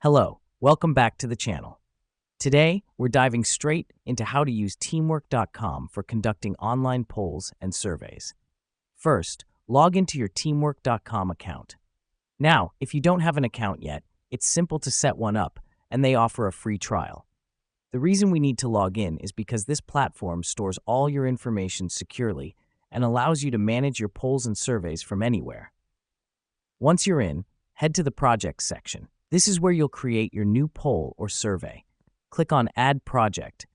Hello, welcome back to the channel. Today, we're diving straight into how to use teamwork.com for conducting online polls and surveys. First, log into your teamwork.com account. Now, if you don't have an account yet, it's simple to set one up, and they offer a free trial. The reason we need to log in is because this platform stores all your information securely and allows you to manage your polls and surveys from anywhere. Once you're in, head to the Projects section. This is where you'll create your new poll or survey. Click on Add Project,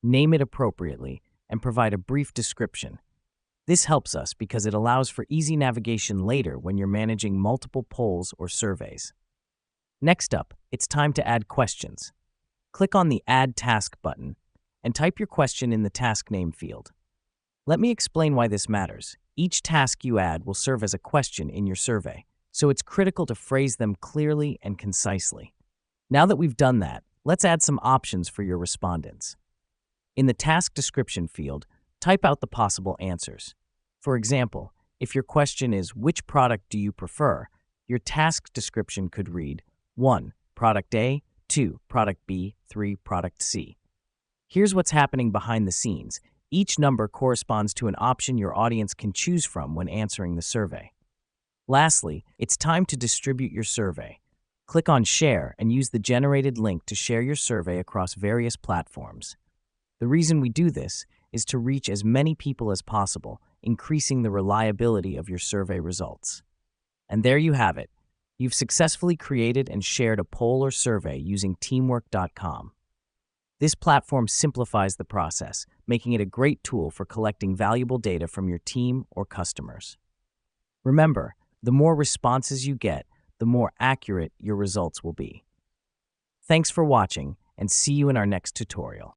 name it appropriately, and provide a brief description. This helps us because it allows for easy navigation later when you're managing multiple polls or surveys. Next up, it's time to add questions. Click on the Add Task button and type your question in the task name field. Let me explain why this matters. Each task you add will serve as a question in your survey, so it's critical to phrase them clearly and concisely. Now that we've done that, let's add some options for your respondents. In the task description field, type out the possible answers. For example, if your question is, which product do you prefer? Your task description could read, 1. Product A, 2. Product B, 3. Product C. Here's what's happening behind the scenes. Each number corresponds to an option your audience can choose from when answering the survey. Lastly, it's time to distribute your survey. Click on Share and use the generated link to share your survey across various platforms. The reason we do this is to reach as many people as possible, increasing the reliability of your survey results. And there you have it. You've successfully created and shared a poll or survey using teamwork.com. This platform simplifies the process, making it a great tool for collecting valuable data from your team or customers. Remember, the more responses you get, the more accurate your results will be. Thanks for watching, and see you in our next tutorial.